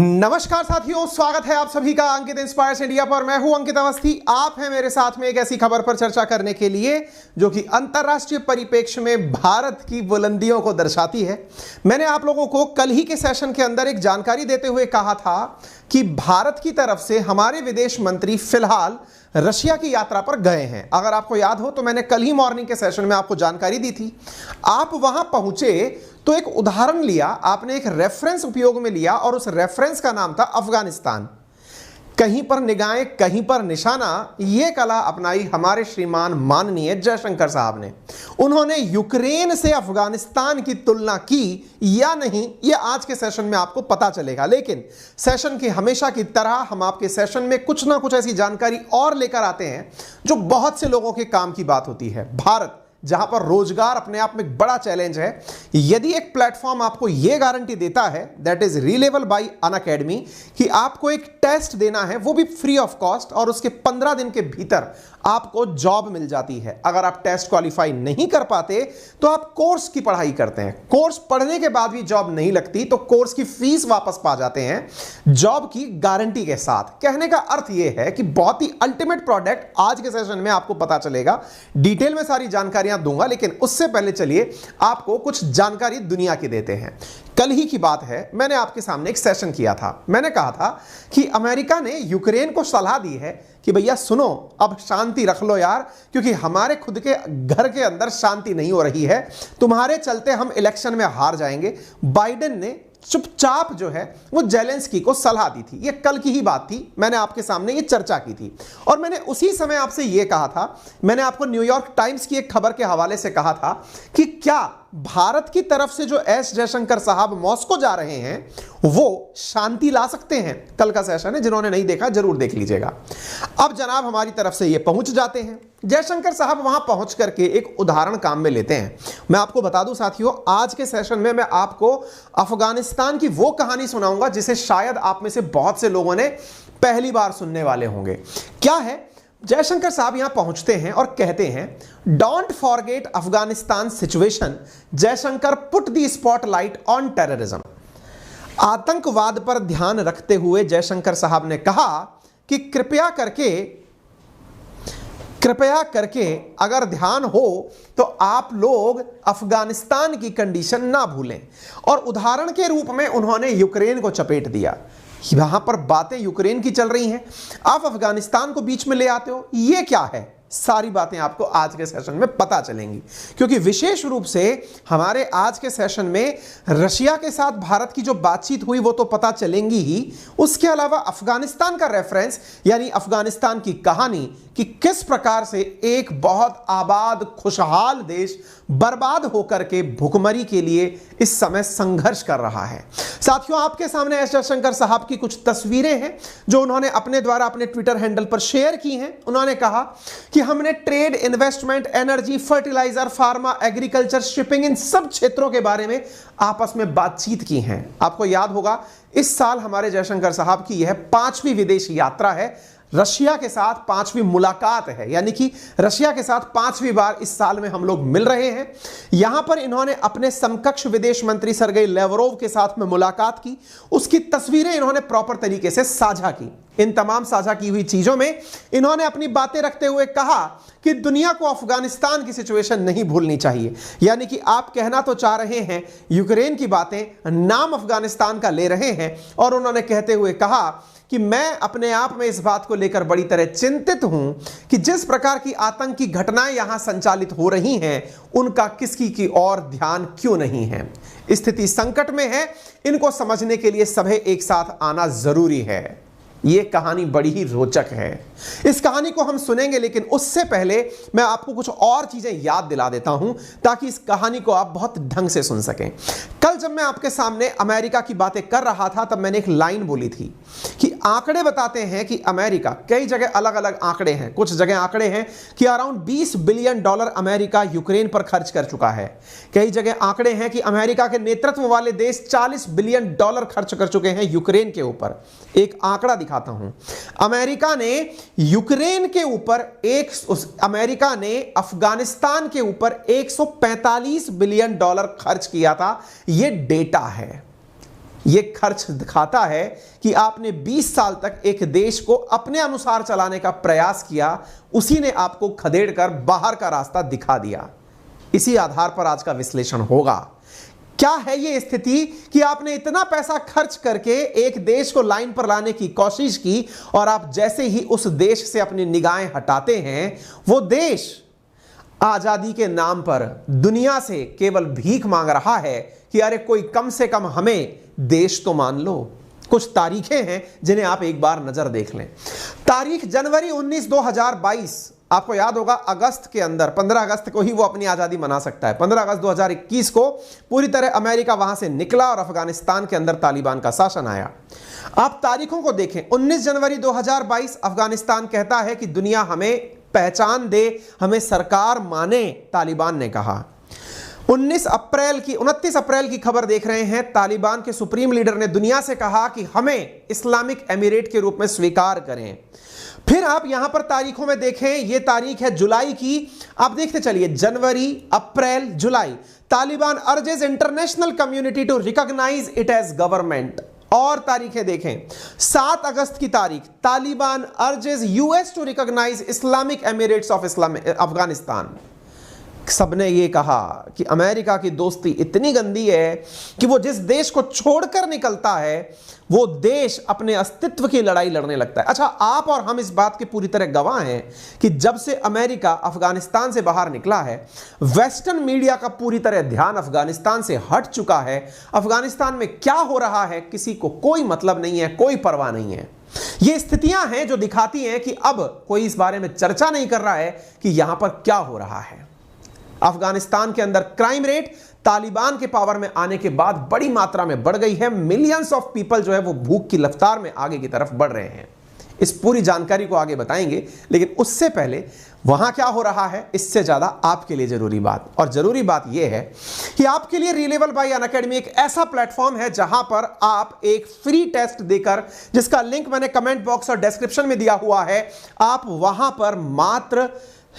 नमस्कार साथियों, स्वागत है आप सभी का अंकित इंस्पायर्स इंडिया पर। मैं हूं अंकित अवस्थी। आप हैं मेरे साथ में एक ऐसी खबर पर चर्चा करने के लिए जो कि अंतरराष्ट्रीय परिप्रेक्ष्य में भारत की बुलंदियों को दर्शाती है। मैंने आप लोगों को कल ही के सेशन के अंदर एक जानकारी देते हुए कहा था कि भारत की तरफ से हमारे विदेश मंत्री फिलहाल रशिया की यात्रा पर गए हैं। अगर आपको याद हो तो मैंने कल ही मॉर्निंग के सेशन में आपको जानकारी दी थी। आप वहां पहुंचे तो एक उदाहरण लिया, आपने एक रेफरेंस उपयोग में लिया और उस रेफरेंस का नाम था अफगानिस्तान। कहीं पर निगाहें कहीं पर निशाना, यह कला अपनाई हमारे श्रीमान माननीय जयशंकर साहब ने। उन्होंने यूक्रेन से अफगानिस्तान की तुलना की या नहीं, यह आज के सेशन में आपको पता चलेगा। लेकिन सेशन की हमेशा की तरह हम आपके सेशन में कुछ ना कुछ ऐसी जानकारी और लेकर आते हैं जो बहुत से लोगों के काम की बात होती है। भारत जहां पर रोजगार अपने आप में एक बड़ा चैलेंज है, यदि एक प्लेटफॉर्म आपको यह गारंटी देता है that is reliable bye Unacademy कि आपको एक टेस्ट देना है, वो भी फ्री ऑफ कॉस्ट, और उसके 15 दिन के भीतर आपको जॉब मिल जाती है। अगर आप टेस्ट क्वालिफाई नहीं कर पाते तो आप कोर्स की पढ़ाई करते हैं, कोर्स पढ़ने के बाद भी जॉब नहीं लगती तो कोर्स की फीस वापस पा जाते हैं जॉब की गारंटी के साथ। कहने का अर्थ यह है कि बहुत ही अल्टीमेट प्रोडक्ट आज के सेशन में आपको पता चलेगा। डिटेल में सारी जानकारियां दूंगा, लेकिन उससे पहले चलिए आपको कुछ जानकारी दुनिया की देते हैं। कल ही की बात है, मैंने आपके सामने एक सेशन किया था। मैंने कहा था कि अमेरिका ने यूक्रेन को सलाह दी है कि भैया सुनो, अब शांति रख लो यार, क्योंकि हमारे खुद के घर के अंदर शांति नहीं हो रही है, तुम्हारे चलते हम इलेक्शन में हार जाएंगे। बाइडेन ने चुपचाप जो है वो जेलेंस्की को सलाह दी थी। ये कल की ही बात थी, मैंने आपके सामने ये चर्चा की थी और मैंने उसी समय आपसे ये कहा था, मैंने आपको न्यूयॉर्क टाइम्स की एक खबर के हवाले से कहा था कि क्या भारत की तरफ से जो एस जयशंकर साहब मॉस्को जा रहे हैं वो शांति ला सकते हैं। कल का सेशन है, जिन्होंने नहीं देखा जरूर देख लीजिएगा। अब जनाब हमारी तरफ से ये पहुंच जाते हैं। जयशंकर साहब वहां पहुंच करके एक उदाहरण काम में लेते हैं। मैं आपको बता दूं साथियों, आज के सेशन में मैं आपको अफगानिस्तान की वो कहानी सुनाऊंगा जिसे शायद आप में से बहुत से लोगों ने पहली बार सुनने वाले होंगे। क्या है, जयशंकर साहब यहां पहुंचते हैं और कहते हैं don't forget Afghanistan situation, Jaishankar put the spotlight on terrorism. आतंकवाद पर ध्यान रखते हुए जयशंकर साहब ने कहा कि कृपया करके अगर ध्यान हो तो आप लोग अफगानिस्तान की कंडीशन ना भूलें। और उदाहरण के रूप में उन्होंने यूक्रेन को चपेट दिया। यहां पर बातें यूक्रेन की चल रही हैं, आप अफगानिस्तान को बीच में ले आते हो, यह क्या है? सारी बातें आपको आज के सेशन में पता चलेंगी, क्योंकि विशेष रूप से हमारे आज के सेशन में रशिया के साथ भारत की जो बातचीत हुई वो तो पता चलेंगी ही, उसके अलावा अफगानिस्तान का रेफरेंस यानी अफगानिस्तान की कहानी कि किस प्रकार से एक बहुत आबाद खुशहाल देश बर्बाद होकर के भुखमरी के लिए इस समय संघर्ष कर रहा है। साथियों, आपके सामने एस जयशंकर साहब की कुछ तस्वीरें हैं जो उन्होंने अपने द्वारा अपने ट्विटर हैंडल पर शेयर की हैं। उन्होंने कहा कि हमने trade, investment, energy, fertilizer, pharma, agriculture, shipping, इन सब क्षेत्रों के बारे में आपस में बातचीत की है। आपको याद होगा इस साल हमारे जयशंकर साहब की यह 5वीं विदेश यात्रा है, रशिया के साथ 5वीं मुलाकात है, यानी कि रशिया के साथ 5वीं बार इस साल में हम लोग मिल रहे हैं। यहां पर इन्होंने अपने समकक्ष विदेश मंत्री सर्गेई लेवरोव के साथ में मुलाकात की, उसकी तस्वीरें इन्होंने प्रॉपर तरीके से साझा की। इन तमाम साझा की हुई चीजों में इन्होंने अपनी बातें रखते हुए कहा कि दुनिया को अफगानिस्तान की सिचुएशन नहीं भूलनी चाहिए। यानी कि आप कहना तो चाह रहे हैं यूक्रेन की बातें, नाम अफगानिस्तान का ले रहे हैं, और उन्होंने कहते हुए कहा कि मैं अपने आप में इस बात को लेकर बड़ी तरह चिंतित हूं कि जिस प्रकार की आतंकी घटनाएं यहां संचालित हो रही हैं उनका किसी की ओर ध्यान क्यों नहीं है। स्थिति संकट में है, इनको समझने के लिए सभी एक साथ आना जरूरी है। यह कहानी बड़ी ही रोचक है, इस कहानी को हम सुनेंगे, लेकिन उससे पहले मैं आपको कुछ और चीजें याद दिला देता हूं ताकि इस कहानी को आप बहुत ढंग से सुन सकें। कल जब मैं आपके सामने अमेरिका की बातें कर रहा था तब मैंने एक लाइन बोली थी कि आंकड़े बताते हैं कि अमेरिका, कई जगह अलग अलग आंकड़े हैं, कुछ जगह आंकड़े हैं कि अराउंड $20 बिलियन अमेरिका यूक्रेन पर खर्च कर चुका है। कई जगह आंकड़े हैं कि अमेरिका के नेतृत्व वाले देश $40 बिलियन खर्च कर चुके हैं यूक्रेन के ऊपर। एक आंकड़ा दिखाता हूं, अमेरिका ने यूक्रेन के ऊपर अमेरिका ने अफगानिस्तान के ऊपर $145 बिलियन खर्च किया था। यह डेटा है, ये खर्च दिखाता है कि आपने 20 साल तक एक देश को अपने अनुसार चलाने का प्रयास किया, उसी ने आपको खदेड़कर बाहर का रास्ता दिखा दिया। इसी आधार पर आज का विश्लेषण होगा। क्या है ये स्थिति कि आपने इतना पैसा खर्च करके एक देश को लाइन पर लाने की कोशिश की और आप जैसे ही उस देश से अपनी निगाहें हटाते हैं, वो देश आजादी के नाम पर दुनिया से केवल भीख मांग रहा है कि अरे कोई कम से कम हमें देश तो मान लो। कुछ तारीखें हैं जिन्हें आप एक बार नजर देख लें। तारीख जनवरी 19, 2022, आपको याद होगा अगस्त के अंदर 15 अगस्त को ही वो अपनी आजादी मना सकता है। 15 अगस्त 2021 को पूरी तरह अमेरिका वहां से निकला और अफगानिस्तान के अंदर तालिबान का शासन आया। आप तारीखों को देखें। 19 जनवरी 2022 अफगानिस्तान कहता है कि दुनिया हमें पहचान दे, हमें सरकार माने, तालिबान ने कहा। 29 अप्रैल की खबर देख रहे हैं। तालिबान के सुप्रीम लीडर ने दुनिया से कहा कि हमें इस्लामिक एमिरेट के रूप में स्वीकार करें। फिर आप यहां पर तारीखों में देखें, यह तारीख है जुलाई की। आप देखते चलिए, जनवरी, अप्रैल, जुलाई। Taliban urges international community to recognize it as government. और तारीखें देखें, 7 अगस्त की तारीख, Taliban urges US to recognize Islamic Emirates of Afghanistan. सबने ये कहा कि अमेरिका की दोस्ती इतनी गंदी है कि वो जिस देश को छोड़कर निकलता है वो देश अपने अस्तित्व की लड़ाई लड़ने लगता है। अच्छा, आप और हम इस बात के पूरी तरह गवाह हैं कि जब से अमेरिका अफगानिस्तान से बाहर निकला है, वेस्टर्न मीडिया का पूरी तरह ध्यान अफगानिस्तान से हट चुका है। अफगानिस्तान में क्या हो रहा है किसी को कोई मतलब नहीं है, कोई परवाह नहीं है। ये स्थितियां हैं जो दिखाती हैं कि अब कोई इस बारे में चर्चा नहीं कर रहा है कि यहां पर क्या हो रहा है। अफगानिस्तान के अंदर क्राइम रेट तालिबान के पावर में आने के बाद बड़ी मात्रा में बढ़ गई है। मिलियंस ऑफ पीपल जो है वो भूख की रफ्तार में आगे की तरफ बढ़ रहे हैं। इस पूरी जानकारी को आगे बताएंगे, लेकिन उससे पहले वहां क्या हो रहा है इससे ज्यादा आपके लिए जरूरी बात, और जरूरी बात यह है कि आपके लिए रीलेवल बाय अनअकैडमी एक ऐसा प्लेटफॉर्म है जहां पर आप एक फ्री टेस्ट देकर, जिसका लिंक मैंने कमेंट बॉक्स और डिस्क्रिप्शन में दिया हुआ है, आप वहां पर मात्र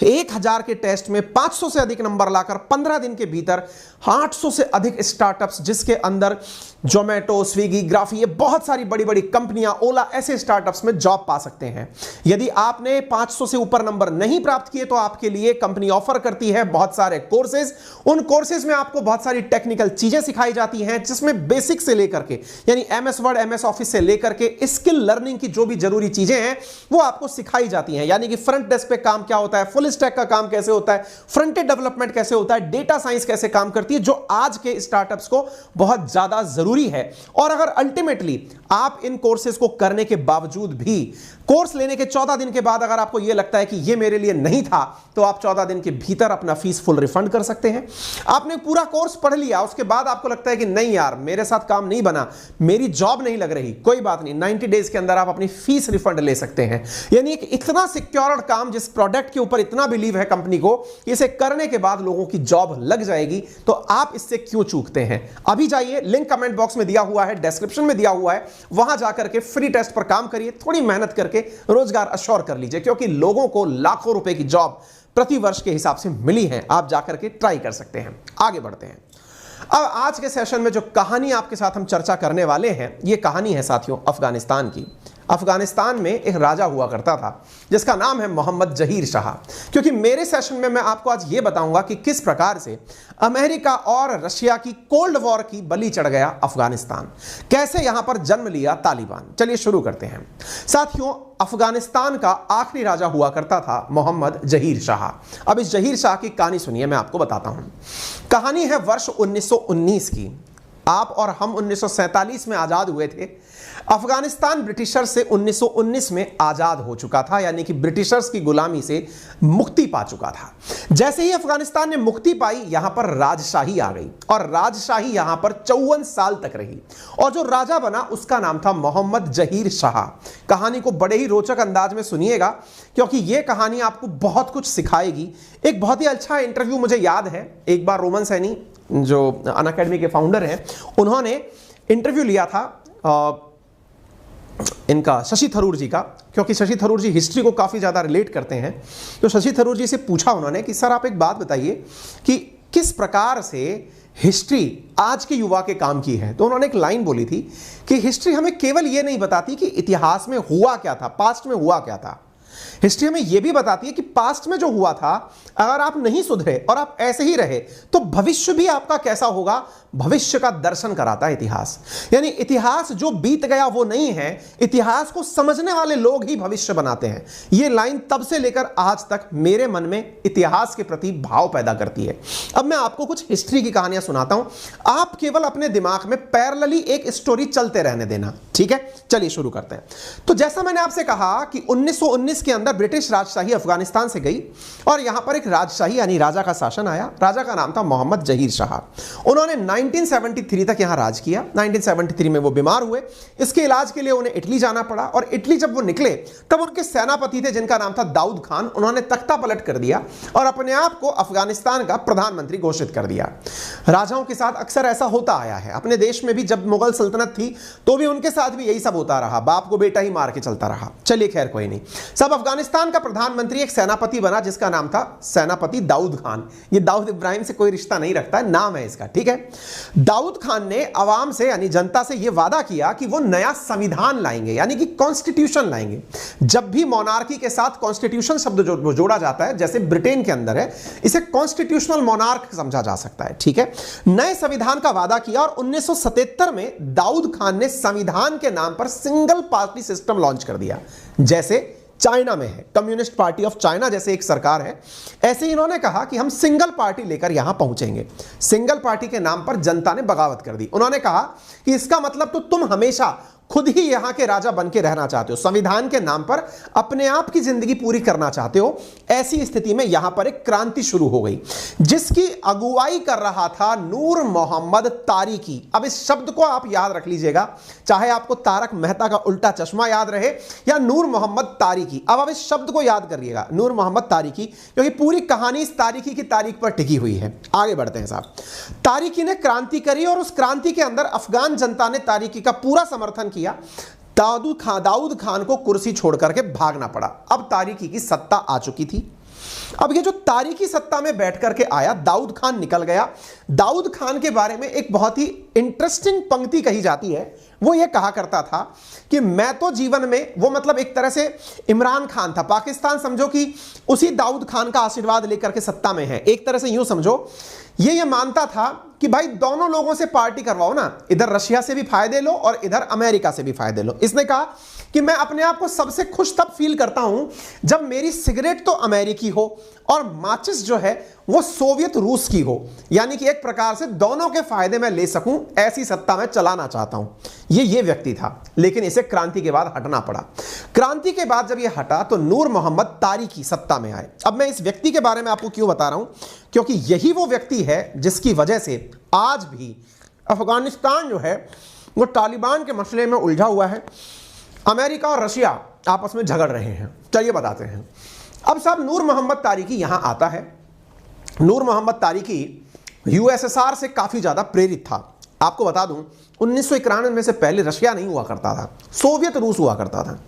1000 के टेस्ट में 500 से अधिक नंबर लाकर 15 दिन के भीतर 800 से अधिक स्टार्टअप्स, जिसके अंदर जोमेटो, स्विगी, ग्राफी, ये बहुत सारी बड़ी बड़ी कंपनियां, ओला, ऐसे स्टार्टअप्स में जॉब पा सकते हैं। यदि आपने 500 से ऊपर नंबर नहीं प्राप्त किए तो आपके लिए कंपनी ऑफर करती है बहुत सारे कोर्सेज। उन कोर्सेज में आपको बहुत सारी टेक्निकल चीजें सिखाई जाती हैं, जिसमें बेसिक से लेकर के यानी MS वर्ड, MS ऑफिस से लेकर के स्किल लर्निंग की जो भी जरूरी चीजें हैं वो आपको सिखाई जाती हैं। यानी कि फ्रंट डेस्क पे काम क्या होता है, फुल स्टैक का काम कैसे होता है, फ्रंट एंड डेवलपमेंट कैसे होता है, डेटा साइंस कैसे काम करती है, जो आज के स्टार्टअप्स को बहुत ज्यादा जरूरी है। और अगर अल्टीमेटली आप इन कोर्सेज को करने के बावजूद भी कोर्स लेने के 14 दिन के बाद अगर आपको यह लगता है कि यह मेरे लिए नहीं था, तो आप 14 दिन के भीतर अपना फीस फुल रिफंड कर सकते हैं। आपने पूरा कोर्स पढ़ लिया, उसके बाद आपको लगता है कि नहीं यार मेरे साथ काम नहीं बना, मेरी जॉब नहीं लग रही, कोई बात नहीं, 90 डेज के अंदर आप अपनी फीस रिफंड ले सकते हैं। यानी एक इतना सिक्योर्ड काम, जिस प्रोडक्ट के ऊपर इतना बिलीव है कंपनी को, इसे करने के बाद लोगों की जॉब लग जाएगी, तो आप इससे क्यों चूकते हैं? अभी जाइए, लिंक कमेंट बॉक्स में दिया हुआ है, डिस्क्रिप्शन में दिया हुआ है, वहां जाकर के फ्री टेस्ट पर काम करिए, थोड़ी मेहनत करके रोजगार अश्योर कर लीजिए, क्योंकि लोगों को लाखों रुपए की जॉब प्रति वर्ष के हिसाब से मिली है। आप जाकर के ट्राई कर सकते हैं। आगे बढ़ते हैं। अब आज के सेशन में जो कहानी आपके साथ हम चर्चा करने वाले हैं, यह कहानी है साथियों अफगानिस्तान की। अफगानिस्तान में एक राजा हुआ करता था जिसका नाम है मोहम्मद जहीर शाह। क्योंकि मेरे सेशन में मैं आपको आज यह बताऊंगा कि किस प्रकार से अमेरिका और रशिया की कोल्ड वॉर की बलि चढ़ गया अफगानिस्तान, कैसे यहां पर जन्म लिया तालिबान। चलिए शुरू करते हैं साथियों। अफगानिस्तान का आखिरी राजा हुआ करता था मोहम्मद जहीर शाह। अब इस जहीर शाह की कहानी सुनिए, मैं आपको बताता हूं। कहानी है वर्ष 1919 की। आप और हम 1947 में आजाद हुए थे। अफगानिस्तान ब्रिटिशर्स से 1919 में आजाद हो चुका था, यानी कि ब्रिटिशर्स की गुलामी से मुक्ति पा चुका था। जैसे ही अफगानिस्तान ने मुक्ति पाई, यहां पर राजशाही आ गई और राजशाही यहां पर 54 साल तक रही। और जो राजा बना उसका नाम था मोहम्मद जहीर शाह। कहानी को बड़े ही रोचक अंदाज में सुनिएगा, क्योंकि यह कहानी आपको बहुत कुछ सिखाएगी। एक बहुत ही अच्छा इंटरव्यू मुझे याद है, एक बार रोमन सैनी जो अनअकैडमी के फाउंडर हैं, उन्होंने इंटरव्यू लिया था इनका शशि थरूर जी का, क्योंकि शशि थरूर जी हिस्ट्री को काफ़ी ज़्यादा रिलेट करते हैं। तो शशि थरूर जी से पूछा उन्होंने कि सर आप एक बात बताइए कि किस प्रकार से हिस्ट्री आज के युवा के काम की है। तो उन्होंने एक लाइन बोली थी कि हिस्ट्री हमें केवल यह नहीं बताती कि इतिहास में हुआ क्या था, पास्ट में हुआ क्या था, हिस्ट्री हमें यह भी बताती है कि पास्ट में जो हुआ था, अगर आप नहीं सुधरे और आप ऐसे ही रहे तो भविष्य भी आपका कैसा होगा, भविष्य का दर्शन कराता है इतिहास। यानी इतिहास जो बीत गया वो नहीं है, इतिहास को समझने वाले लोग ही भविष्य बनाते हैं। यह लाइन तब से लेकर आज तक मेरे मन में इतिहास के प्रति भाव पैदा करती है। अब मैं आपको कुछ हिस्ट्री की कहानियां सुनाता हूं, आप केवल अपने दिमाग में पैरेलली एक स्टोरी चलते रहने देना, ठीक है। चलिए शुरू करते हैं। तो जैसा मैंने आपसे कहा कि 1919 के अंदर ब्रिटिश राजशाही अफगानिस्तान से गई और यहां पर एक राजशाही यानी राजा का शासन आया। राजा का नाम था मोहम्मद जहीर शाह। उन्होंने 1973 तक यहां राज किया। 1973 में वो बीमार हुए, इसके इलाज के लिए उन्हें इटली जाना पड़ा और इटली जब वो निकले तब उनके सेनापति थे जिनका नाम था दाऊद खान। उन्होंने तख्ता पलट कर दिया और अपने आप को अफगानिस्तान का प्रधानमंत्री घोषित कर दिया। राजाओं के साथ अक्सर ऐसा होता आया है, अपने देश में भी जब मुगल सल्तनत थी तो भी उनके साथ भी यही सब होता रहा, बाप को बेटा ही मार के चलता रहा। चलिए खैर कोई नहीं, सब अफगानिस्तान का प्रधानमंत्री एक सेनापति बना जिसका नाम था सेनापति दाऊद खान। ये दाऊद इब्राहिम से कोई रिश्ता नहीं रखता है, नाम है इसका, ठीक है। दाऊद खान ने आवाम से यानी जनता से यह वादा किया कि वो नया संविधान लाएंगे, यानी कि कॉन्स्टिट्यूशन लाएंगे। जब भी मोनार्की के साथ कॉन्स्टिट्यूशन शब्द जोड़ा जाता है, जैसे ब्रिटेन के अंदर है, इसे कॉन्स्टिट्यूशनल मोनार्क समझा जा सकता है, ठीक है। नए संविधान का वादा किया और 1977 में दाऊद खान ने संविधान के नाम पर सिंगल पार्टी सिस्टम लॉन्च कर दिया। जैसे चाइना में है कम्युनिस्ट पार्टी ऑफ चाइना, जैसे एक सरकार है, ऐसे ही इन्होंने कहा कि हम सिंगल पार्टी लेकर यहां पहुंचेंगे। सिंगल पार्टी के नाम पर जनता ने बगावत कर दी। उन्होंने कहा कि इसका मतलब तो तुम हमेशा खुद ही यहां के राजा बन के रहना चाहते हो, संविधान के नाम पर अपने आप की जिंदगी पूरी करना चाहते हो। ऐसी स्थिति में यहां पर एक क्रांति शुरू हो गई जिसकी अगुवाई कर रहा था नूर मोहम्मद तारिकी। अब इस शब्द को आप याद रख लीजिएगा, चाहे आपको तारक मेहता का उल्टा चश्मा याद रहे या नूर मोहम्मद तारिकी। अब आप इस शब्द को याद करिएगा, नूर मोहम्मद तारिकी, क्योंकि पूरी कहानी इस तारिकी की तारीख पर टिकी हुई है। आगे बढ़ते हैं साहब। तारिकी ने क्रांति करी और उस क्रांति के अंदर अफगान जनता ने तारिकी का पूरा समर्थन किया। दाऊद खान को कुर्सी छोड़ करके भागना पड़ा। अब तारिकी की सत्ता आ चुकी थी। अब ये जो तारिकी सत्ता में बैठ करके आया, दाऊद खान निकल गया। दाऊद खान के बारे में एक बहुत ही इंटरेस्टिंग पंक्ति कही जाती है। वो ये कहा करता था कि मैं तो जीवन में, वो मतलब एक तरह से इमरान खान था, पाकिस्तान समझो कि उसी दाऊद खान का आशीर्वाद लेकर के सत्ता में है। एक तरह से यूं समझो, ये मानता था कि भाई दोनों लोगों से पार्टी करवाओ ना, इधर रशिया से भी फायदे लो और इधर अमेरिका से भी फायदे लो। इसने कहा कि मैं अपने आप को सबसे खुश तब फील करता हूं जब मेरी सिगरेट तो अमेरिकी हो और माचिस जो है वो सोवियत रूस की हो, यानी कि एक प्रकार से दोनों के फायदे मैं ले सकूं, ऐसी सत्ता मैं चलाना चाहता हूं। ये व्यक्ति था, लेकिन इसे क्रांति के बाद हटना पड़ा। क्रांति के बाद जब ये हटा तो नूर मोहम्मद तारिकी सत्ता में आए। अब मैं इस व्यक्ति के बारे में आपको क्यों बता रहा हूं, क्योंकि यही वो व्यक्ति है जिसकी वजह से आज भी अफगानिस्तान जो है वो तालिबान के मसले में उलझा हुआ है। अमेरिका और रशिया आपस में झगड़ रहे हैं। चलिए बताते हैं। अब साहब नूर मोहम्मद तारिकी यहां आता है। नूर मोहम्मद तारिकी यूएसएसआर से काफी ज्यादा प्रेरित था। आपको बता दूं 1991 में से पहले रशिया नहीं हुआ करता था, सोवियत रूस हुआ करता था।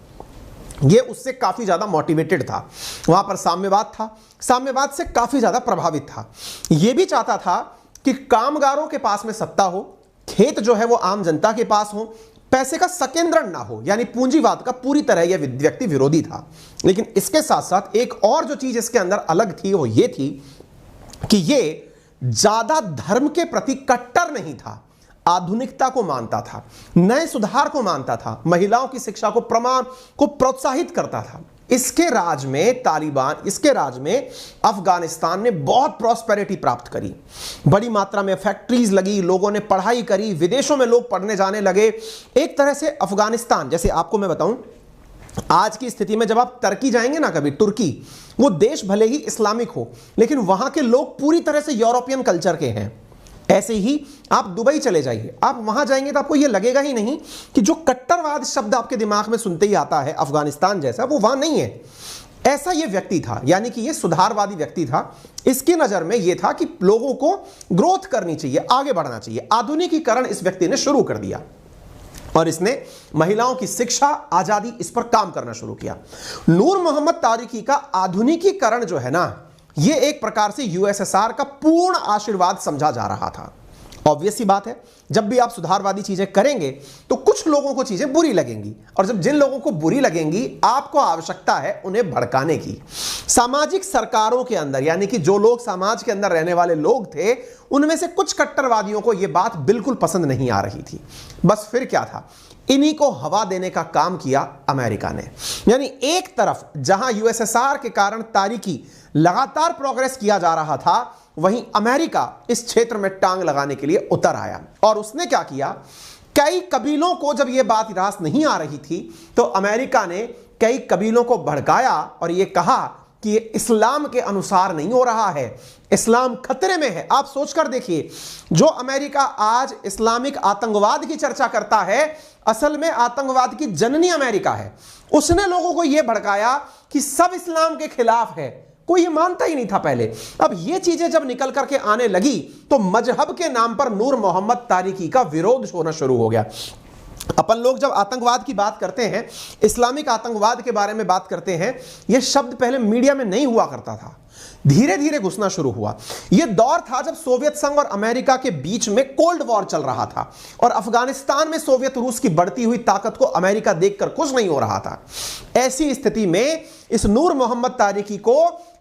ये उससे काफी ज्यादा मोटिवेटेड था, वहां पर साम्यवाद था, साम्यवाद से काफी ज्यादा प्रभावित था। यह भी चाहता था कि कामगारों के पास में सत्ता हो, खेत जो है वो आम जनता के पास हो, पैसे का संकेंद्रण ना हो, यानी पूंजीवाद का पूरी तरह यह व्यक्ति विरोधी था। लेकिन इसके साथ साथ एक और जो चीज इसके अंदर अलग थी वो ये थी कि ये ज्यादा धर्म के प्रति कट्टर नहीं था, आधुनिकता को मानता था, नए सुधार को मानता था, महिलाओं की शिक्षा को प्रोत्साहित करता था। इसके राज में तालिबान, इसके राज में अफगानिस्तान ने बहुत प्रॉस्पेरिटी प्राप्त करी, बड़ी मात्रा में फैक्ट्रीज लगी, लोगों ने पढ़ाई करी, विदेशों में लोग पढ़ने जाने लगे। एक तरह से अफगानिस्तान, जैसे आपको मैं बताऊं, आज की स्थिति में जब आप तुर्की जाएंगे ना, कभी तुर्की, वो देश भले ही इस्लामिक हो लेकिन वहां के लोग पूरी तरह से यूरोपियन कल्चर के हैं। ऐसे ही आप दुबई चले जाइए, आप वहां जाएंगे तो आपको यह लगेगा ही नहीं कि जो कट्टरवाद शब्द आपके दिमाग में सुनते ही आता है अफगानिस्तान जैसा, वो वहां नहीं है। ऐसा ये व्यक्ति था, यानी कि ये सुधारवादी व्यक्ति था। इसकी नजर में यह था कि लोगों को ग्रोथ करनी चाहिए, आगे बढ़ना चाहिए। आधुनिकीकरण इस व्यक्ति ने शुरू कर दिया और इसने महिलाओं की शिक्षा, आजादी, इस पर काम करना शुरू किया। नूर मोहम्मद तारिकी का आधुनिकीकरण जो है ना, यह एक प्रकार से यूएसएसआर का पूर्ण आशीर्वाद समझा जा रहा था। ऑब्वियस सी बात है, जब भी आप सुधारवादी चीजें करेंगे तो कुछ लोगों को चीजें बुरी लगेंगी, और जब जिन लोगों को बुरी लगेंगी आपको आवश्यकता है उन्हें भड़काने की। सामाजिक सरकारों के अंदर, यानी कि जो लोग समाज के अंदर रहने वाले लोग थे, उनमें से कुछ कट्टरवादियों को यह बात बिल्कुल पसंद नहीं आ रही थी। बस फिर क्या था, इन्हीं को हवा देने का काम किया अमेरिका ने। यानी एक तरफ जहां यूएसएसआर के कारण तारीकी लगातार प्रोग्रेस किया जा रहा था, वहीं अमेरिका इस क्षेत्र में टांग लगाने के लिए उतर आया। और उसने क्या किया, कई कबीलों को जब यह बात रास नहीं आ रही थी तो अमेरिका ने कई कबीलों को भड़काया और यह कहा कि ये इस्लाम के अनुसार नहीं हो रहा है, इस्लाम खतरे में है। आप सोचकर देखिए, जो अमेरिका आज इस्लामिक आतंकवाद की चर्चा करता है, असल में आतंकवाद की जननी अमेरिका है। उसने लोगों को यह भड़काया कि सब इस्लाम के खिलाफ है, कोई ये मानता ही नहीं था पहले। अब ये चीजें जब निकल करके आने लगी तो मजहब के नाम पर नूर मोहम्मद तारिकी का विरोध होना शुरू हो गया। अपन लोग जब आतंकवाद की बात करते हैं, इस्लामिक आतंकवाद के बारे में बात करते हैं, यह शब्द पहले मीडिया में नहीं हुआ करता था, धीरे धीरे घुसना शुरू हुआ। यह दौर था जब सोवियत संघ और अमेरिका के बीच में कोल्ड वॉर चल रहा था और अफगानिस्तान में सोवियत रूस की बढ़ती हुई ताकत को अमेरिका देखकर खुश नहीं हो रहा था। ऐसी स्थिति में इस नूर मोहम्मद तारिकी को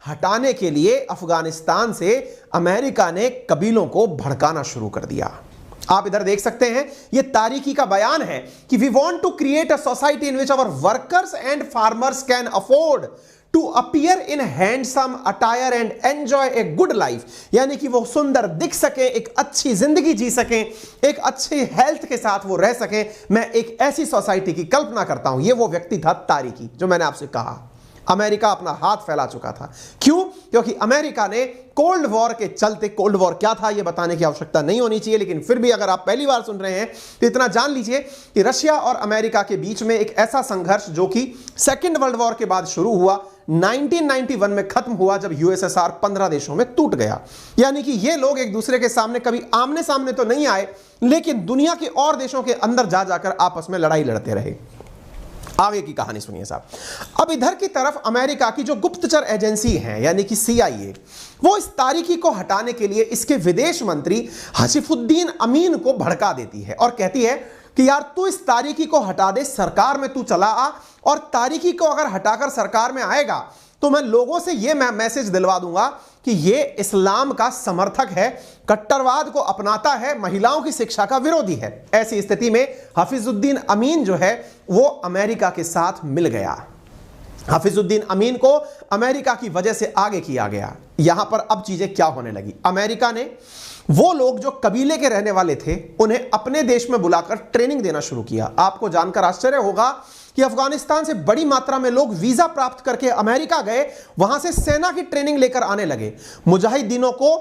हटाने के लिए अफगानिस्तान से अमेरिका ने कबीलों को भड़काना शुरू कर दिया। आप इधर देख सकते हैं, यह तारिकी का बयान है कि we want to create a society in which our workers and farmers can afford to appear in handsome attire and enjoy a good life. यानी कि वो सुंदर दिख सके, एक अच्छी जिंदगी जी सकें, एक अच्छी हेल्थ के साथ वो रह सकें। मैं एक ऐसी सोसाइटी की कल्पना करता हूं। ये वो व्यक्ति था तारिकी, जो मैंने आपसे कहा। अमेरिका अपना हाथ फैला चुका था। क्यों? क्योंकि अमेरिका ने कोल्ड वॉर के चलते, कोल्ड वॉर क्या था यह बताने की आवश्यकता नहीं होनी चाहिए, लेकिन फिर भी अगर आप पहली बार सुन रहे हैं तो इतना जान लीजिए कि रशिया और अमेरिका के बीच में एक ऐसा संघर्ष जो कि सेकेंड वर्ल्ड वॉर के बाद शुरू हुआ, 1991 में खत्म हुआ, जब यूएसएसआर 15 देशों में टूट गया। यानी कि ये लोग एक दूसरे के सामने कभी आमने सामने तो नहीं आए, लेकिन दुनिया के और देशों के अंदर जा जाकर आपस में लड़ाई लड़ते रहे। आगे की कहानी सुनिए साहब। अब इधर की तरफ अमेरिका की जो गुप्तचर एजेंसी है, यानी कि CIA, वो इस तारिकी को हटाने के लिए इसके विदेश मंत्री हसीफुद्दीन अमीन को भड़का देती है और कहती है कि यार तू इस तारिकी को हटा दे, सरकार में तू चला आ, और तारिकी को अगर हटाकर सरकार में आएगा तो मैं लोगों से यह मैसेज दिलवा दूंगा कि यह इस्लाम का समर्थक है, कट्टरवाद को अपनाता है, महिलाओं की शिक्षा का विरोधी है। ऐसी स्थिति में हफीजुद्दीन अमीन जो है वो अमेरिका के साथ मिल गया। हफीजुद्दीन अमीन को अमेरिका की वजह से आगे किया गया। यहां पर अब चीजें क्या होने लगी, अमेरिका ने वो लोग जो कबीले के रहने वाले थे उन्हें अपने देश में बुलाकर ट्रेनिंग देना शुरू किया। आपको जानकर आश्चर्य होगा कि अफगानिस्तान से बड़ी मात्रा में लोग वीजा प्राप्त करके अमेरिका गए, वहां से सेना की ट्रेनिंग लेकर आने लगे। मुजाहिदीनों को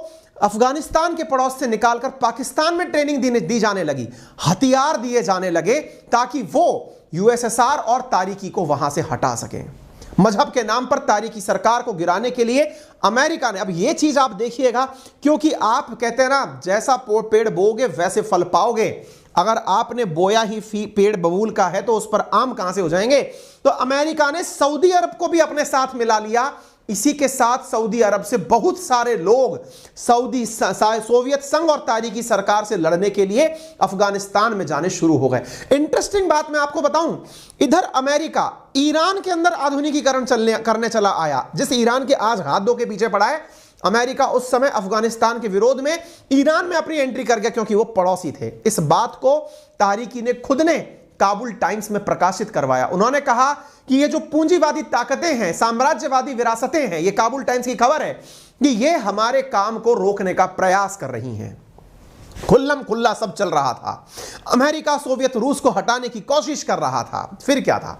अफगानिस्तान के पड़ोस से निकालकर पाकिस्तान में ट्रेनिंग दी जाने लगी, हथियार दिए जाने लगे ताकि वो यूएसएसआर और तारिकी को वहां से हटा सकें। मजहब के नाम पर तारिकी सरकार को गिराने के लिए अमेरिका ने, अब यह चीज आप देखिएगा, क्योंकि आप कहते हैं ना जैसा पेड़ बोओगे वैसे फल पाओगे। अगर आपने बोया ही पेड़ बबूल का है तो उस पर आम कहां से हो जाएंगे। तो अमेरिका ने सऊदी अरब को भी अपने साथ मिला लिया। इसी के साथ सऊदी अरब से बहुत सारे लोग सोवियत संघ और तारिकी सरकार से लड़ने के लिए अफगानिस्तान में जाने शुरू हो गए। इंटरेस्टिंग बात मैं आपको बताऊं, इधर अमेरिका ईरान के अंदर आधुनिकीकरण करने चला आया। जिस ईरान के आज हाथ धो के पीछे पड़ा है, अमेरिका उस समय अफगानिस्तान के विरोध में ईरान में अपनी एंट्री कर गया, क्योंकि वो पड़ोसी थे। इस बात को तारिकी ने खुद ने काबुल टाइम्स में प्रकाशित करवाया। उन्होंने कहा कि ये जो पूंजीवादी ताकतें हैं, साम्राज्यवादी विरासतें हैं, ये काबुल टाइम्स की खबर है कि ये हमारे काम को रोकने का प्रयास कर रही हैं। खुल्लम खुल्ला सब चल रहा था। अमेरिका सोवियत रूस को हटाने की कोशिश कर रहा था। फिर क्या था,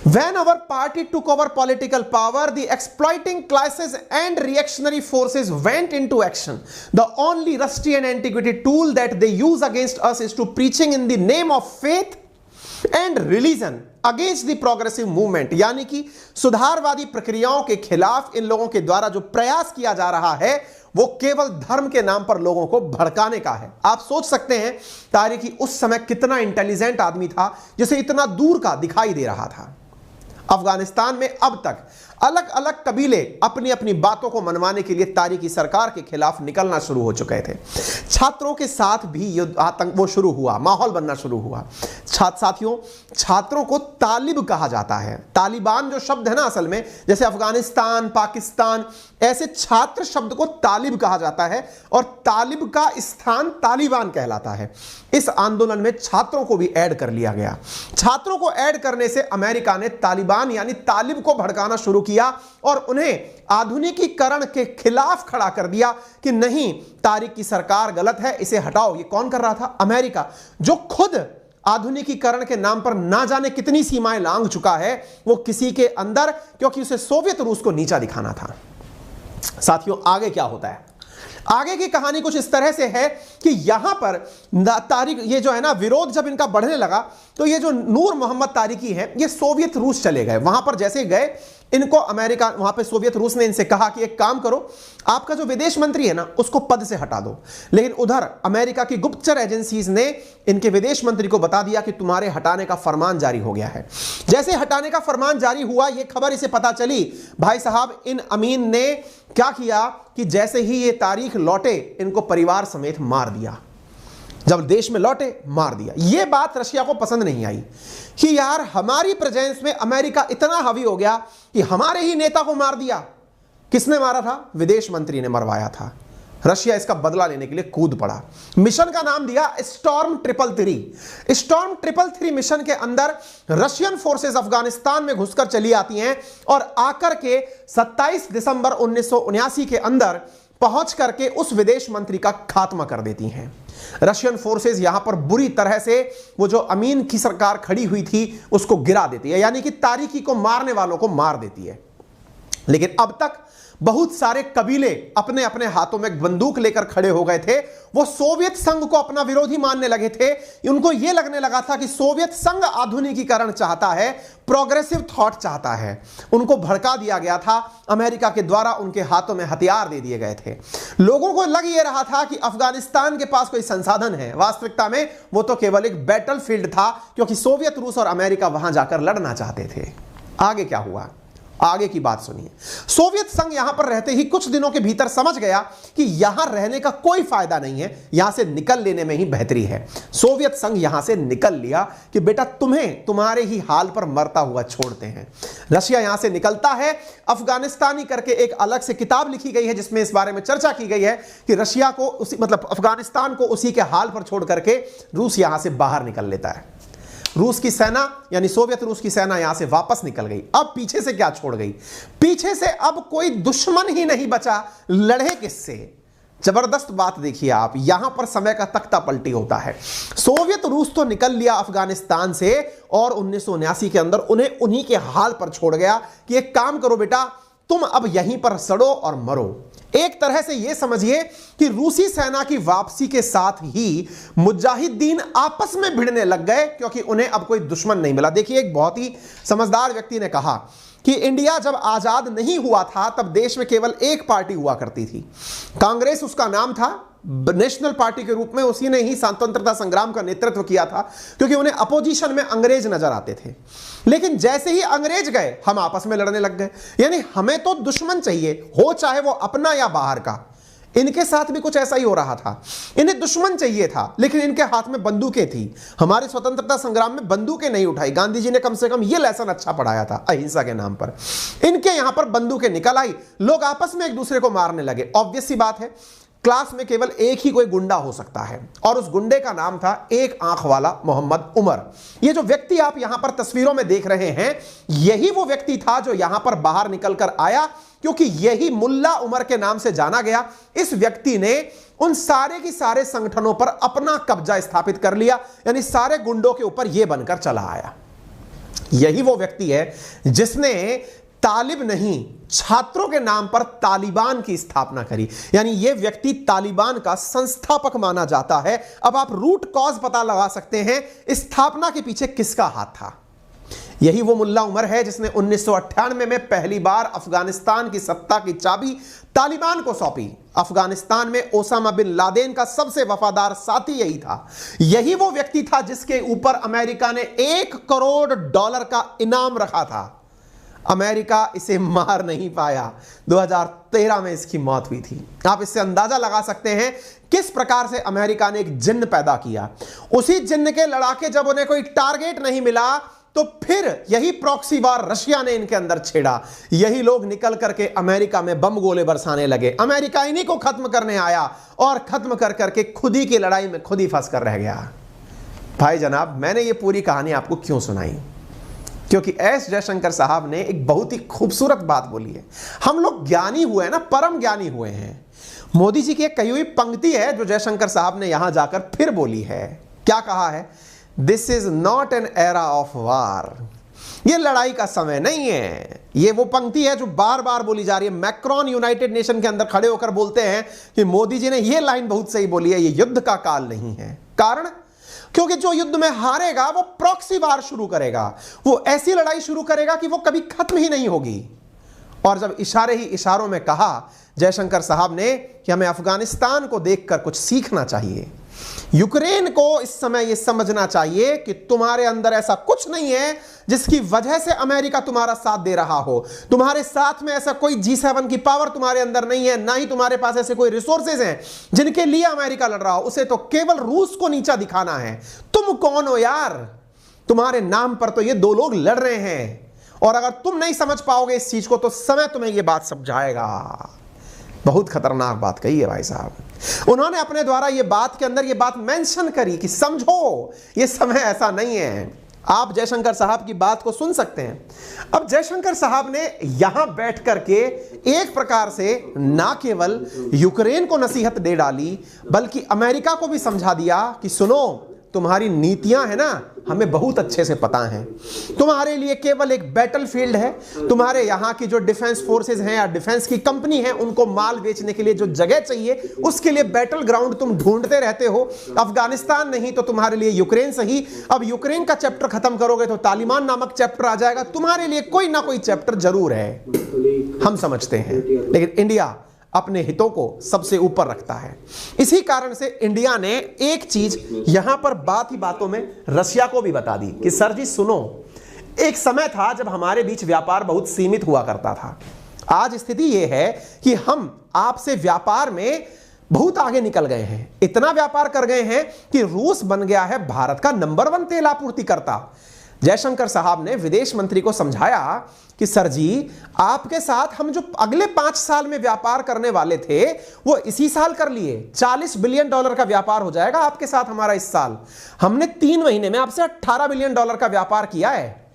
When our party took over political power, the exploiting classes and reactionary forces went into action. The only rusty and antiquated tool that they use against us is to preaching in the name of faith and religion against the progressive movement। यानी कि सुधारवादी प्रक्रियाओं के खिलाफ इन लोगों के द्वारा जो प्रयास किया जा रहा है वो केवल धर्म के नाम पर लोगों को भड़काने का है। आप सोच सकते हैं तारिकी उस समय कितना इंटेलिजेंट आदमी था जिसे इतना दूर का दिखाई दे रहा था। अफगानिस्तान में अब तक अलग अलग कबीले अपनी अपनी बातों को मनवाने के लिए तारिकी सरकार के खिलाफ निकलना शुरू हो चुके थे। छात्रों के साथ भी युद्ध आतंक वो शुरू हुआ, माहौल बनना शुरू हुआ। साथियों, छात्रों को तालिब कहा जाता है। तालिबान जो शब्द है ना, असल में जैसे अफगानिस्तान, पाकिस्तान, ऐसे छात्र शब्द को तालिब कहा जाता है और तालिब का स्थान तालिबान कहलाता है। इस आंदोलन में छात्रों को भी ऐड कर लिया गया। छात्रों को ऐड करने से अमेरिका ने तालिबान यानी तालिब को भड़काना शुरू किया और उन्हें आधुनिकीकरण के खिलाफ खड़ा कर दिया कि नहीं, तारिक की सरकार गलत है, इसे हटाओ। ये कौन कर रहा था? अमेरिका, जो खुद आधुनिकीकरण के नाम पर ना जाने कितनी सीमाएं लांघ चुका है, वो किसी के अंदर, क्योंकि उसे सोवियत रूस को नीचा दिखाना था। साथियों, आगे क्या होता है? आगे की कहानी कुछ इस तरह से है कि यहां पर तारिक, ये जो है ना, विरोध जब इनका बढ़ने लगा तो ये जो नूर मोहम्मद तारिकी है, ये सोवियत रूस चले गए। वहां पर जैसे गए, इनको अमेरिका, वहां पे सोवियत रूस ने इनसे कहा कि एक काम करो, आपका जो विदेश मंत्री है ना, उसको पद से हटा दो। लेकिन उधर अमेरिका की गुप्तचर एजेंसीज ने इनके विदेश मंत्री को बता दिया कि तुम्हारे हटाने का फरमान जारी हो गया है। जैसे हटाने का फरमान जारी हुआ, यह खबर इसे पता चली, भाई साहब, इन अमीन ने क्या किया कि जैसे ही ये तारीख लौटे, इनको परिवार समेत मार दिया। जब देश में लौटे, मार दिया। यह बात रशिया को पसंद नहीं आई कि यार, हमारी प्रेजेंस में अमेरिका इतना हावी हो गया कि हमारे ही नेता को मार दिया। किसने मारा था? विदेश मंत्री ने मरवाया था। रशिया इसका बदला लेने के लिए कूद पड़ा। मिशन का नाम दिया स्टॉर्म 333। स्टॉर्म 333 मिशन के अंदर रशियन फोर्सेस अफगानिस्तान में घुसकर चली आती हैं और आकर के 27 दिसंबर 1979 के अंदर पहुंच करके उस विदेश मंत्री का खात्मा कर देती हैं। रशियन फोर्सेस यहां पर बुरी तरह से वो जो अमीन की सरकार खड़ी हुई थी उसको गिरा देती है, यानी कि तारिकी को मारने वालों को मार देती है। लेकिन अब तक बहुत सारे कबीले अपने अपने हाथों में बंदूक लेकर खड़े हो गए थे। वो सोवियत संघ को अपना विरोधी मानने लगे थे। उनको यह लगने लगा था कि सोवियत संघ आधुनिकीकरण चाहता है, प्रोग्रेसिव थॉट चाहता है। उनको भड़का दिया गया था। अमेरिका के द्वारा उनके हाथों में हथियार दे दिए गए थे। लोगों को लग यह रहा था कि अफगानिस्तान के पास कोई संसाधन है। वास्तविकता में वो तो केवल एक बैटलफील्ड था, क्योंकि सोवियत रूस और अमेरिका वहां जाकर लड़ना चाहते थे। आगे क्या हुआ? आगे की बात सुनिए। सोवियत संघ यहां पर रहते ही कुछ दिनों के भीतर समझ गया कि यहां रहने का कोई फायदा नहीं है, यहां से निकल लेने में ही बेहतरी है। सोवियत संघ यहां से निकल लिया कि बेटा, तुम्हें तुम्हारे ही हाल पर मरता हुआ छोड़ते हैं। रशिया यहां से निकलता है। अफगानिस्तानी करके एक अलग से किताब लिखी गई है जिसमें इस बारे में चर्चा की गई है कि रशिया को अफगानिस्तान को उसी के हाल पर छोड़ करके रूस यहां से बाहर निकल लेता है। रूस की सेना यानी सोवियत रूस की सेना यहां से वापस निकल गई। अब पीछे से क्या छोड़ गई? पीछे से अब कोई दुश्मन ही नहीं बचा, लड़े किससे? जबरदस्त बात देखिए आप, यहां पर समय का तख्ता पलटी होता है। सोवियत रूस तो निकल लिया अफगानिस्तान से और 1979 के अंदर उन्हें उन्हीं के हाल पर छोड़ गया कि एक काम करो बेटा, तुम अब यहीं पर सड़ो और मरो। एक तरह से यह समझिए कि रूसी सेना की वापसी के साथ ही मुजाहिदीन आपस में भिड़ने लग गए, क्योंकि उन्हें अब कोई दुश्मन नहीं मिला। देखिए, एक बहुत ही समझदार व्यक्ति ने कहा कि इंडिया जब आजाद नहीं हुआ था तब देश में केवल एक पार्टी हुआ करती थी, कांग्रेस उसका नाम था। नेशनल पार्टी के रूप में उसी ने ही स्वतंत्रता संग्राम का नेतृत्व किया था, क्योंकि उन्हें अपोजिशन में अंग्रेज नजर आते थे। लेकिन जैसे ही अंग्रेज गए, हम आपस में लड़ने लग गए। यानी हमें तो दुश्मन चाहिए, हो चाहे वो अपना या बाहर का। इनके साथ भी कुछ ऐसा ही हो रहा था। इन्हें दुश्मन चाहिए था, लेकिन इनके हाथ में बंदूकें थी। हमारे स्वतंत्रता संग्राम में बंदूकें नहीं उठाई। गांधी जी ने कम से कम यह लेसन अच्छा पढ़ाया था अहिंसा के नाम पर। इनके यहां पर बंदूकें निकल आई, लोग आपस में एक दूसरे को मारने लगे। ऑब्वियस सी बात है, क्लास में केवल एक ही कोई गुंडा हो सकता है, और उस गुंडे का नाम था एक आंख वाला मोहम्मद उमर। ये जो व्यक्ति आप यहां पर तस्वीरों में देख रहे हैं, यही वो व्यक्ति था जो यहां पर बाहर निकलकर आया, क्योंकि यही मुल्ला उमर के नाम से जाना गया। इस व्यक्ति ने उन सारे की सारे संगठनों पर अपना कब्जा स्थापित कर लिया, यानी सारे गुंडों के ऊपर यह बनकर चला आया। यही वो व्यक्ति है जिसने तालिब नहीं, छात्रों के नाम पर तालिबान की स्थापना करी। यानी यह व्यक्ति तालिबान का संस्थापक माना जाता है। अब आप रूट कॉज पता लगा सकते हैं, स्थापना के पीछे किसका हाथ था। यही वो मुल्ला उमर है जिसने 1998 में पहली बार अफगानिस्तान की सत्ता की चाबी तालिबान को सौंपी। अफगानिस्तान में ओसामा बिन लादेन का सबसे वफादार साथी यही था। यही वो व्यक्ति था जिसके ऊपर अमेरिका ने $1 करोड़ का इनाम रखा था। अमेरिका इसे मार नहीं पाया। 2013 में इसकी मौत हुई थी। आप इससे अंदाजा लगा सकते हैं किस प्रकार से अमेरिका ने एक जिन्न पैदा किया। उसी जिन्न के लड़ाके जब उन्हें कोई टारगेट नहीं मिला तो फिर यही प्रॉक्सी वार रशिया ने इनके अंदर छेड़ा। यही लोग निकल करके अमेरिका में बम गोले बरसाने लगे। अमेरिका इन्हीं को खत्म करने आया और खत्म कर करके खुद ही की लड़ाई में खुद ही फंस कर रह गया। भाई जनाब, मैंने ये पूरी कहानी आपको क्यों सुनाई? क्योंकि एस जयशंकर साहब ने एक बहुत ही खूबसूरत बात बोली है। हम लोग ज्ञानी हुए हैं ना, परम ज्ञानी हुए हैं। मोदी जी की एक कही हुई पंक्ति है जो जयशंकर साहब ने यहां जाकर फिर बोली है। क्या कहा है? This is not an era of war. ये लड़ाई का समय नहीं है। ये वो पंक्ति है जो बार बार बोली जा रही है। मैक्रोन यूनाइटेड नेशन के अंदर खड़े होकर बोलते हैं कि मोदी जी ने ये लाइन बहुत सही बोली है, ये युद्ध का काल नहीं है। कारण? क्योंकि जो युद्ध में हारेगा वो प्रॉक्सी वार शुरू करेगा, वो ऐसी लड़ाई शुरू करेगा कि वो कभी खत्म ही नहीं होगी। और जब इशारे ही इशारों में कहा जयशंकर साहब ने कि हमें अफगानिस्तान को देखकर कुछ सीखना चाहिए, यूक्रेन को इस समय यह समझना चाहिए कि तुम्हारे अंदर ऐसा कुछ नहीं है जिसकी वजह से अमेरिका तुम्हारा साथ दे रहा हो। तुम्हारे साथ में ऐसा कोई G7 की पावर तुम्हारे अंदर नहीं है, ना ही तुम्हारे पास ऐसे कोई रिसोर्सेज हैं जिनके लिए अमेरिका लड़ रहा हो। उसे तो केवल रूस को नीचा दिखाना है। तुम कौन हो यार? तुम्हारे नाम पर तो ये दो लोग लड़ रहे हैं। और अगर तुम नहीं समझ पाओगे इस चीज को तो समय तुम्हें यह बात समझाएगा। बहुत खतरनाक बात कही है भाई साहब। उन्होंने अपने द्वारा ये बात के अंदर ये बात मेंशन करी कि समझो ये समय ऐसा नहीं है। आप जयशंकर साहब की बात को सुन सकते हैं। अब जयशंकर साहब ने यहां बैठ करके एक प्रकार से ना केवल यूक्रेन को नसीहत दे डाली बल्कि अमेरिका को भी समझा दिया कि सुनो, तुम्हारी नीतियां है ना, हमें बहुत अच्छे से पता हैं। तुम्हारे लिए केवल एक बैटलफील्ड है। तुम्हारे यहां की जो डिफेंस फोर्सेस हैं या डिफेंस की कंपनी है, उनको माल बेचने के लिए जो जगह चाहिए उसके लिए बैटल ग्राउंड तुम ढूंढते रहते हो। अफगानिस्तान नहीं तो तुम्हारे लिए यूक्रेन सही। अब यूक्रेन का चैप्टर खत्म करोगे तो तालिबान नामक चैप्टर आ जाएगा। तुम्हारे लिए कोई ना कोई चैप्टर जरूर है, हम समझते हैं। लेकिन इंडिया अपने हितों को सबसे ऊपर रखता है। इसी कारण से इंडिया ने एक चीज यहां पर बात ही बातों में रशिया को भी बता दी कि सर जी सुनो, एक समय था जब हमारे बीच व्यापार बहुत सीमित हुआ करता था। आज स्थिति यह है कि हम आपसे व्यापार में बहुत आगे निकल गए हैं। इतना व्यापार कर गए हैं कि रूस बन गया है भारत का नंबर 1 तेल आपूर्तिकर्ता। जयशंकर साहब ने विदेश मंत्री को समझाया कि सर जी, आपके साथ हम जो अगले 5 साल में व्यापार करने वाले थे वो इसी साल कर लिए। $40 बिलियन का व्यापार हो जाएगा आपके साथ हमारा इस साल। हमने 3 महीने में आपसे $18 बिलियन का व्यापार किया है।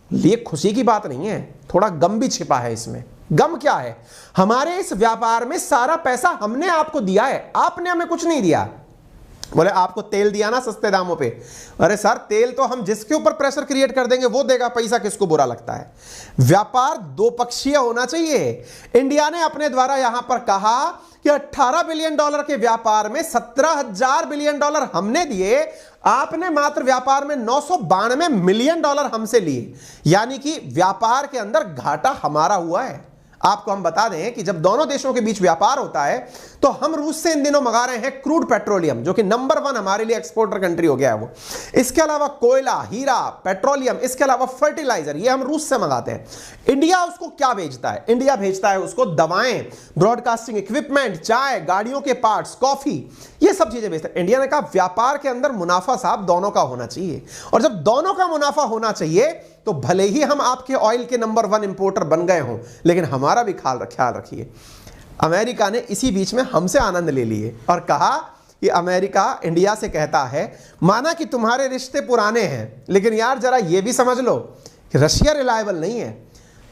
ये खुशी की बात नहीं है, थोड़ा गम भी छिपा है इसमें। गम क्या है? हमारे इस व्यापार में सारा पैसा हमने आपको दिया है, आपने हमें कुछ नहीं दिया। बोले आपको तेल दिया ना सस्ते दामों पे। अरे सर, तेल तो हम जिसके ऊपर प्रेशर क्रिएट कर देंगे वो देगा, पैसा किसको बुरा लगता है? व्यापार दो पक्षीय होना चाहिए। इंडिया ने अपने द्वारा यहां पर कहा कि $18 बिलियन के व्यापार में $17,000 बिलियन हमने दिए, आपने मात्र व्यापार में $992 मिलियन हमसे लिए। यानी कि व्यापार के अंदर घाटा हमारा हुआ है। आपको हम बता दें कि जब दोनों देशों के बीच व्यापार होता है तो हम रूस से इन दिनों मंगा रहे हैं क्रूड पेट्रोलियम, जो कि नंबर 1 हमारे लिए एक्सपोर्टर कंट्री हो गया है वो। इसके अलावा कोयला, हीरा, पेट्रोलियम, इसके अलावा फर्टिलाइजर, ये हम रूस से मंगाते हैं। इंडिया उसको क्या भेजता है? इंडिया भेजता है उसको दवाएं, ब्रॉडकास्टिंग इक्विपमेंट, चाय, गाड़ियों के पार्ट्स, कॉफी, ये सब चीजें भेजता है। इंडिया ने कहा व्यापार के अंदर मुनाफा साहब दोनों का होना चाहिए। और जब दोनों का मुनाफा होना चाहिए तो भले ही हम आपके ऑयल के नंबर 1 इंपोर्टर बन गए हों, लेकिन हमारा भी ख्याल रखिए। अमेरिका ने इसी बीच में हमसे आनंद ले लिए और कहा कि अमेरिका इंडिया से कहता है, माना कि तुम्हारे रिश्ते पुराने हैं, लेकिन यार जरा ये भी समझ लो कि रशिया रिलायबल नहीं है।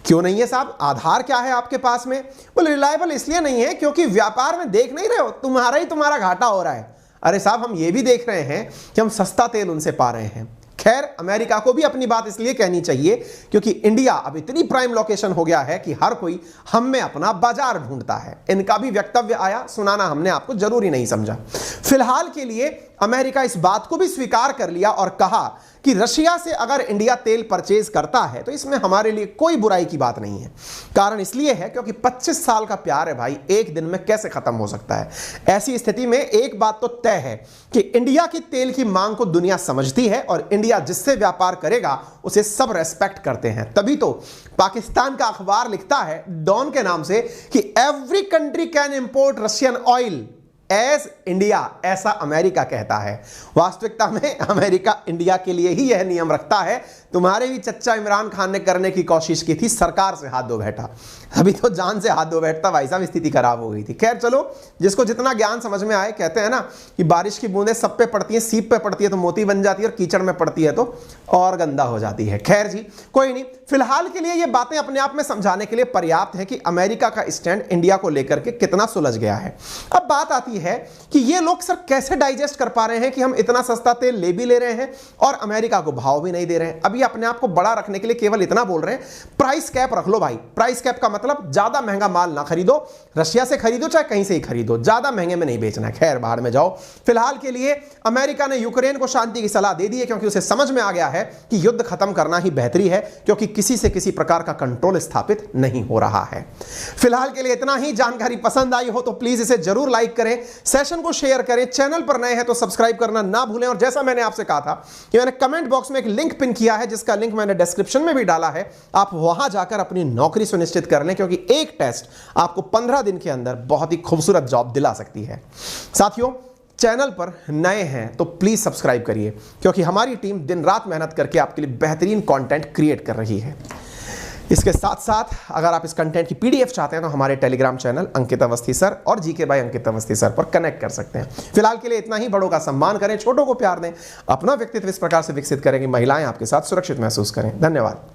क्यों नहीं है साहब? आधार क्या है आपके पास में? बोले रिलायबल इसलिए नहीं है क्योंकि व्यापार में देख नहीं रहे हो, तुम्हारा घाटा हो रहा है। अरे साहब, हम ये भी देख रहे हैं कि हम सस्ता तेल उनसे पा रहे हैं। खैर, अमेरिका को भी अपनी बात इसलिए कहनी चाहिए क्योंकि इंडिया अब इतनी प्राइम लोकेशन हो गया है कि हर कोई हम में अपना बाजार ढूंढता है। इनका भी वक्तव्य आया, सुनाना हमने आपको जरूरी नहीं समझा। फिलहाल के लिए अमेरिका इस बात को भी स्वीकार कर लिया और कहा कि रशिया से अगर इंडिया तेल परचेज करता है तो इसमें हमारे लिए कोई बुराई की बात नहीं है। कारण इसलिए है क्योंकि 25 साल का प्यार है भाई, एक दिन में कैसे खत्म हो सकता है। ऐसी स्थिति में एक बात तो तय है कि इंडिया की तेल की मांग को दुनिया समझती है और इंडिया जिससे व्यापार करेगा उसे सब रेस्पेक्ट करते हैं। तभी तो पाकिस्तान का अखबार लिखता है डॉन के नाम से कि every country can import Russian oil as India, ऐसा अमेरिका कहता है। वास्तविकता में अमेरिका इंडिया के लिए ही यह नियम रखता है। तुम्हारे भी चच्चा इमरान खान ने करने की कोशिश की थी, सरकार से हाथ धो बैठा। अभी तो जान से हाथ धो बैठता भाई साहब, स्थिति खराब हो गई थी। खैर चलो, जिसको जितना ज्ञान समझ में आए। कहते हैं ना कि बारिश की बूंदें सब पे पड़ती हैं, सीप पे पड़ती है तो मोती बन जाती है और कीचड़ में पड़ती है तो और गंदा हो जाती है। खैर जी, कोई नहीं, फिलहाल के लिए ये बातें अपने आप में समझाने के लिए पर्याप्त है कि अमेरिका का स्टैंड इंडिया को लेकर के कितना सुलझ गया है। अब बात आती है कि ये लोग सर कैसे डाइजेस्ट कर पा रहे हैं कि हम इतना सस्ता तेल ले भी ले रहे हैं और अमेरिका को भाव भी नहीं दे रहे हैं। अभी अपने आप को बड़ा रखने के लिए केवल इतना बोल रहे हैं, प्राइस कैप रख लो भाई। प्राइस कैप का मतलब ज्यादा महंगा माल ना खरीदो, रशिया से खरीदो चाहे कहीं से ही खरीदो, ज्यादा महंगे में नहीं बेचना है। खैर बाहर में जाओ। फिलहाल के लिए अमेरिका ने यूक्रेन को शांति की सलाह दे दी है क्योंकि उसे समझ में आ गया है कि युद्ध खत्म करना ही बेहतरी है, क्योंकि किसी से किसी प्रकार का कंट्रोल स्थापित नहीं हो रहा है। फिलहाल के लिए इतना ही। जानकारी पसंद आई हो तो प्लीज इसे जरूर लाइक करें, सेशन को शेयर करें, चैनल पर नए हैं तो सब्सक्राइब करना ना भूलें। और जैसा मैंने आपसे कहा था कि मैंने कमेंट बॉक्स में एक लिंक पिन किया है, जिसका लिंक मैंने डिस्क्रिप्शन में भी डाला है, आप वहां जाकर अपनी नौकरी सुनिश्चित कर लें, क्योंकि एक टेस्ट आपको 15 दिन के अंदर बहुत ही खूबसूरत जॉब दिला सकती है। साथियों, चैनल पर नए हैं तो प्लीज सब्सक्राइब करिए, क्योंकि हमारी टीम दिन रात मेहनत करके आपके लिए बेहतरीन कंटेंट क्रिएट कर रही है। इसके साथ साथ अगर आप इस कंटेंट की पीडीएफ चाहते हैं तो हमारे टेलीग्राम चैनल अंकित अवस्थी सर और GK by Ankit Awasthi sir पर कनेक्ट कर सकते हैं। फिलहाल के लिए इतना ही। बड़ों का सम्मान करें, छोटों को प्यार दें, अपना व्यक्तित्व इस प्रकार से विकसित करें कि महिलाएं आपके साथ सुरक्षित महसूस करें। धन्यवाद।